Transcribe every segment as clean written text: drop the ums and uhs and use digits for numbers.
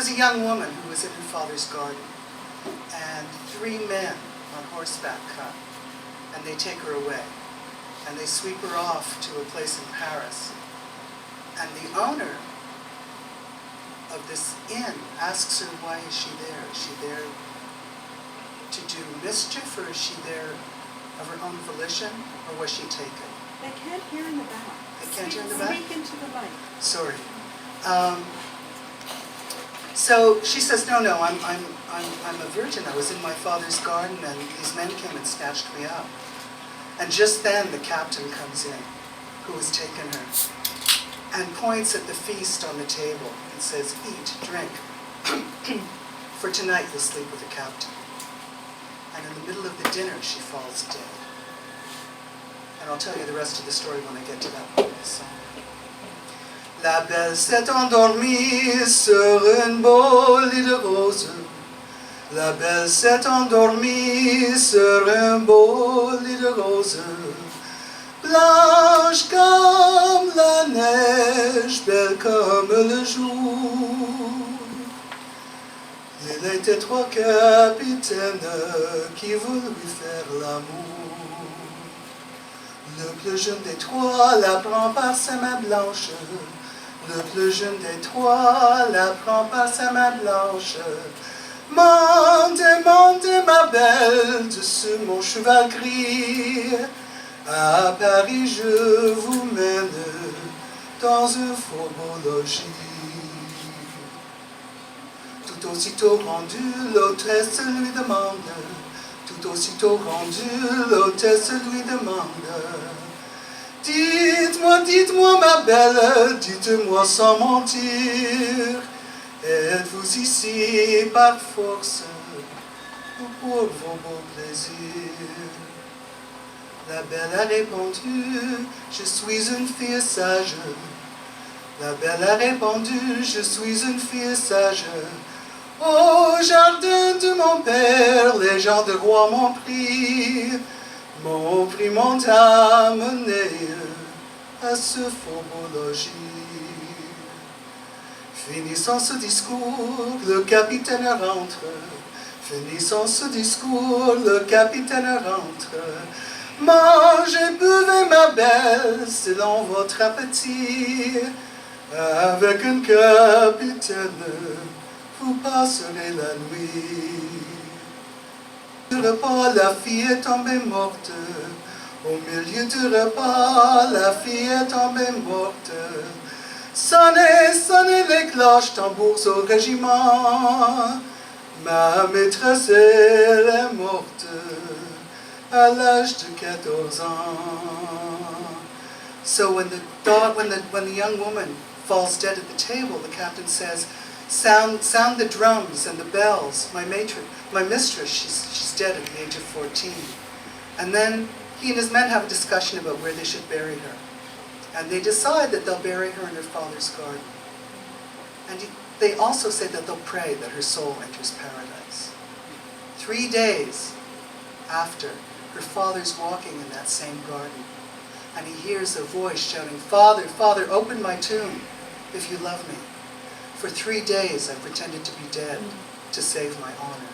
was a young woman who was in her father's garden, and 3 men on horseback come, and they take her away, and they sweep her off to a place in Paris. And the owner of this inn asks her, why is she there? Is she there to do mischief, or is she there of her own volition, or was she taken? They can't hear in the back. They can't hear in the back? Speak into the light. Sorry. So she says, no, I'm a virgin. I was in my father's garden, and these men came and snatched me up. And just then the captain comes in, who has taken her, and points at the feast on the table and says, eat, drink, for tonight you'll sleep with the captain. And in the middle of the dinner, she falls dead. And I'll tell you the rest of the story when I get to that part of the song. La belle s'est endormie sur un beau lit de rose. La belle s'est endormie sur un beau lit de rose. Blanche comme la neige, belle comme le jour. Il était 3 capitaines qui voulaient faire l'amour. Le plus jeune des 3 la prend par sa main blanche. Le plus jeune des 3 la prend par sa main blanche. Montez, montez ma belle, dessus mon cheval gris. À Paris je vous mène dans un faubourg logis. Tout aussitôt rendu, l'hôtesse lui demande. Tout aussitôt rendu, l'hôtesse lui demande. Dites-moi, dites-moi ma belle, dites-moi sans mentir. Êtes-vous ici par force ou pour vos beaux plaisirs? La belle a répondu, je suis une fille sage. La belle a répondu, je suis une fille sage. Au jardin de mon père, les gens de roi m'ont pris m'ont amené à ce faubourg logis. Finissant ce discours, le capitaine rentre. Finissant ce discours, le capitaine rentre. Mangez, buvez ma belle, selon votre appétit. Avec un capitaine, vous passerez la nuit. Du repas, la fille est tombée morte. Au milieu du repas, la fille est tombée morte. Sonnez, sonnez les cloches, tambours au régiment. Ma maîtresse, elle est morte à l'âge de 14 ans. So when the young woman falls dead at the table, the captain says, sound the drums and the bells. My mistress, she's dead at the age of 14. And then he and his men have a discussion about where they should bury her. And they decide that they'll bury her in her father's garden. And they also say that they'll pray that her soul enters paradise. 3 days after, her father's walking in that same garden. And he hears a voice shouting, Father, Father, open my tomb if you love me. For 3 days I pretended to be dead to save my honor.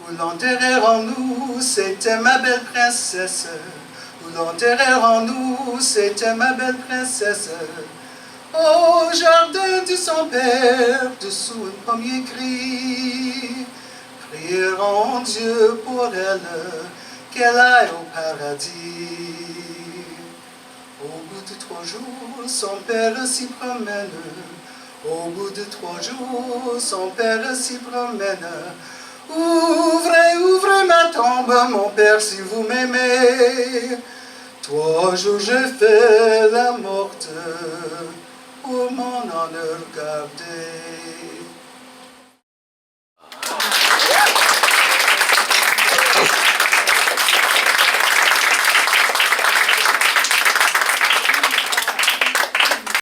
Où l'enterrerons-nous, c'était ma belle princesse. Où l'enterrerons-nous, c'était ma belle princesse. Au jardin de son père, dessous un pommier gris. Prierons Dieu pour elle, qu'elle aille au paradis. Au bout de 3 jours, son père s'y promène. Au bout de 3 jours, son père s'y promène. Ouvrez, ouvrez ma tombe, mon père, si vous m'aimez. 3 jours j'ai fait la morte, pour mon honneur garder.